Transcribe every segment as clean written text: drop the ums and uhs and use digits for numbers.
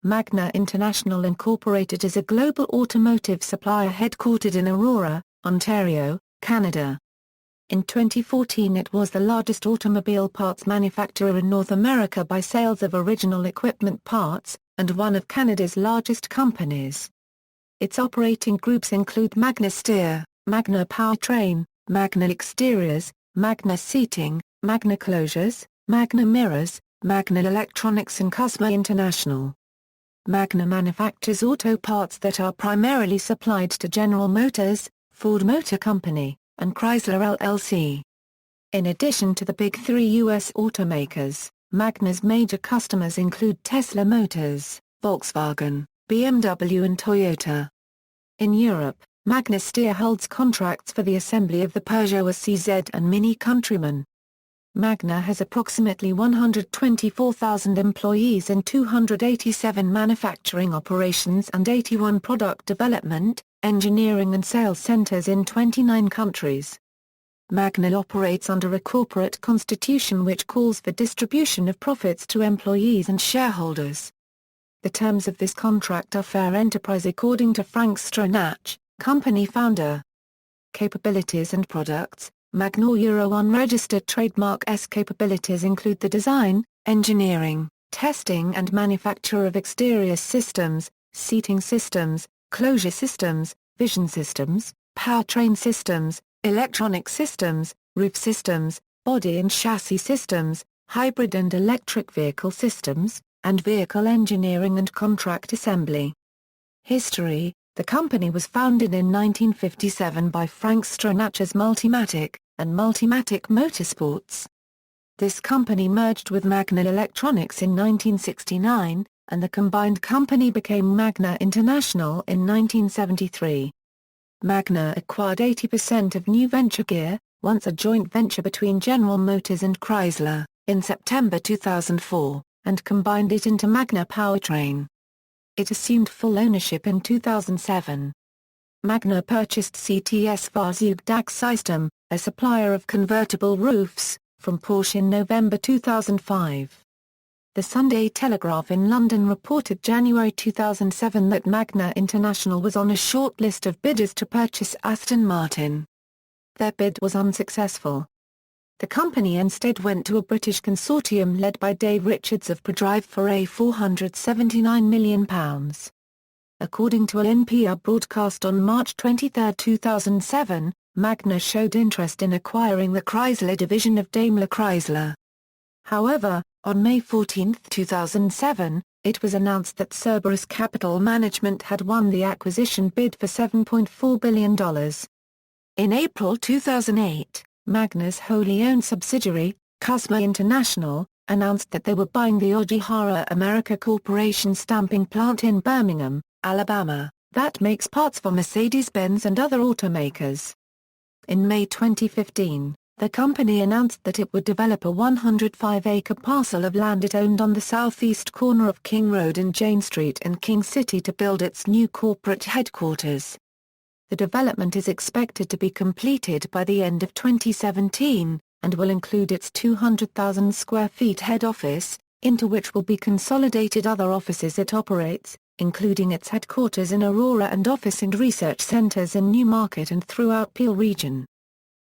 Magna International Incorporated is a global automotive supplier headquartered in Aurora, Ontario, Canada. In 2014 it was the largest automobile parts manufacturer in North America by sales of original equipment parts, and one of Canada's largest companies. Its operating groups include Magna Steyr, Magna Powertrain, Magna Exteriors, Magna Seating, Magna Closures, Magna Mirrors, Magna Electronics and Chrysler International. Magna manufactures auto parts that are primarily supplied to General Motors, Ford Motor Company, and Chrysler LLC. In addition to the big three U.S. automakers, Magna's major customers include Tesla Motors, Volkswagen, BMW and Toyota. In Europe, Magna Steyr holds contracts for the assembly of the Peugeot SZ and Mini Countryman. Magna has approximately 124,000 employees in 287 manufacturing operations and 81 product development, engineering and sales centers in 29 countries. Magna operates under a corporate constitution which calls for distribution of profits to employees and shareholders. The terms of this contract are fair enterprise according to Frank Stronach, company founder. Capabilities and products. Magna Euro unregistered trademark S capabilities include the design, engineering, testing and manufacture of exterior systems, seating systems, closure systems, vision systems, powertrain systems, electronic systems, roof systems, body and chassis systems, hybrid and electric vehicle systems, and vehicle engineering and contract assembly. History. The company was founded in 1957 by Frank Stronach as Multimatic, and Multimatic Motorsports. This company merged with Magna Electronics in 1969, and the combined company became Magna International in 1973. Magna acquired 80% of New Venture Gear, once a joint venture between General Motors and Chrysler, in September 2004, and combined it into Magna Powertrain. It assumed full ownership in 2007. Magna purchased CTS Fahrzeugdachsystem, a supplier of convertible roofs, from Porsche in November 2005. The Sunday Telegraph in London reported January 2007 that Magna International was on a short list of bidders to purchase Aston Martin. Their bid was unsuccessful. The company instead went to a British consortium led by Dave Richards of Prodrive for £479 million. According to an NPR broadcast on March 23, 2007, Magna showed interest in acquiring the Chrysler division of Daimler Chrysler. However, on May 14, 2007, it was announced that Cerberus Capital Management had won the acquisition bid for $7.4 billion. In April 2008, Magna's wholly owned subsidiary, Chrysler International, announced that they were buying the Ojihara America Corporation stamping plant in Birmingham, Alabama, that makes parts for Mercedes-Benz and other automakers. In May 2015, the company announced that it would develop a 105-acre parcel of land it owned on the southeast corner of King Road and Jane Street in King City to build its new corporate headquarters. The development is expected to be completed by the end of 2017, and will include its 200,000 square feet head office, into which will be consolidated other offices it operates, including its headquarters in Aurora and office and research centers in Newmarket and throughout Peel region.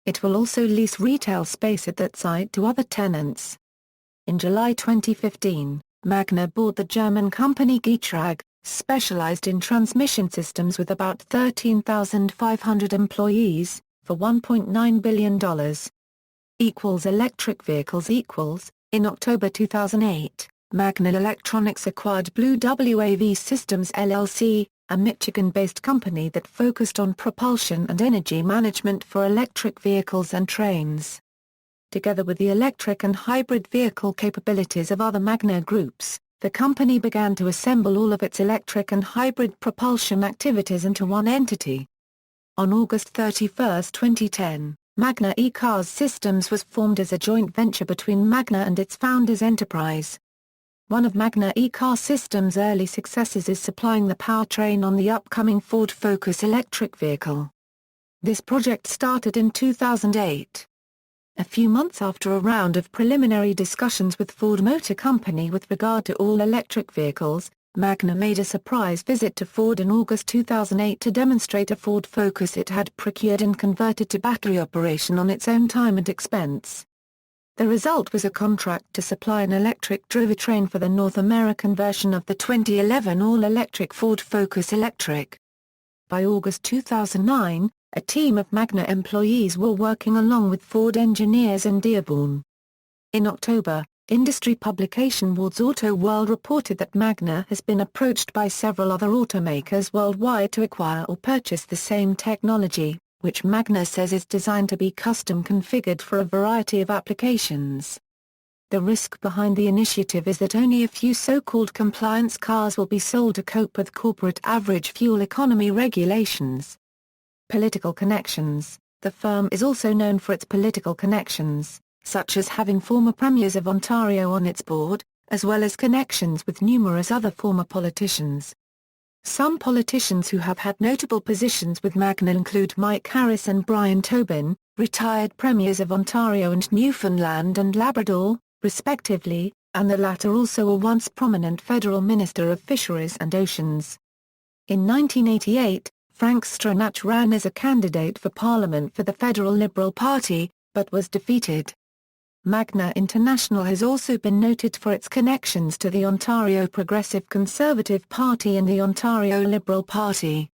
It will also lease retail space at that site to other tenants. In July 2015, Magna bought the German company Getrag, specialized in transmission systems with about 13,500 employees, for $1.9 billion. Electric vehicles. In October 2008, Magna Electronics acquired Blue WAV Systems LLC, a Michigan-based company that focused on propulsion and energy management for electric vehicles and trains. Together with the electric and hybrid vehicle capabilities of other Magna groups, the company began to assemble all of its electric and hybrid propulsion activities into one entity. On August 31, 2010, Magna E-Cars Systems was formed as a joint venture between Magna and its founders' enterprise. One of Magna E-Car Systems' early successes is supplying the powertrain on the upcoming Ford Focus electric vehicle. This project started in 2008. A few months after a round of preliminary discussions with Ford Motor Company with regard to all-electric vehicles, Magna made a surprise visit to Ford in August 2008 to demonstrate a Ford Focus it had procured and converted to battery operation on its own time and expense. The result was a contract to supply an electric drivetrain for the North American version of the 2011 all-electric Ford Focus Electric. By August 2009, a team of Magna employees were working along with Ford engineers in Dearborn. In October, industry publication Ward's Auto World reported that Magna has been approached by several other automakers worldwide to acquire or purchase the same technology, which Magna says is designed to be custom configured for a variety of applications. The risk behind the initiative is that only a few so-called compliance cars will be sold to cope with corporate average fuel economy regulations. Political connections. The firm is also known for its political connections, such as having former premiers of Ontario on its board, as well as connections with numerous other former politicians. Some politicians who have had notable positions with Magna include Mike Harris and Brian Tobin, retired premiers of Ontario and Newfoundland and Labrador, respectively, and the latter also a once prominent federal minister of fisheries and oceans. In 1988, Frank Stronach ran as a candidate for Parliament for the Federal Liberal Party, but was defeated. Magna International has also been noted for its connections to the Ontario Progressive Conservative Party and the Ontario Liberal Party.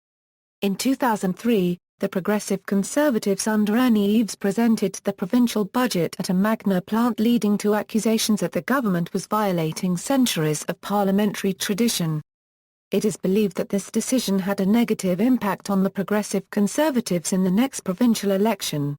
In 2003, the Progressive Conservatives under Ernie Eves presented the provincial budget at a Magna plant, leading to accusations that the government was violating centuries of parliamentary tradition. It is believed that this decision had a negative impact on the Progressive Conservatives in the next provincial election.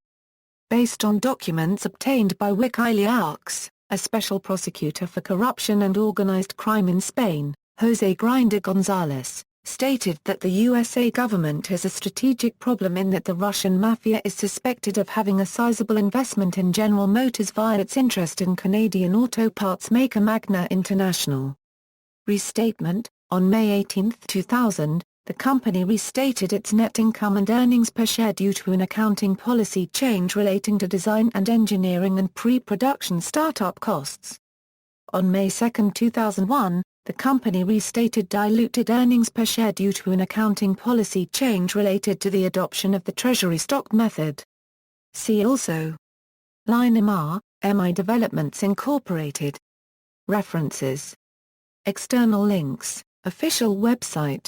Based on documents obtained by WikiLeaks, a special prosecutor for corruption and organized crime in Spain, José Grinder González, stated that the USA government has a strategic problem in that the Russian mafia is suspected of having a sizable investment in General Motors via its interest in Canadian auto parts maker Magna International. Restatement. On May 18, 2000, the company restated its net income and earnings per share due to an accounting policy change relating to design and engineering and pre-production startup costs. On May 2, 2001, the company restated diluted earnings per share due to an accounting policy change related to the adoption of the treasury stock method. See also: Line MI Developments Incorporated. References. External links. Official website.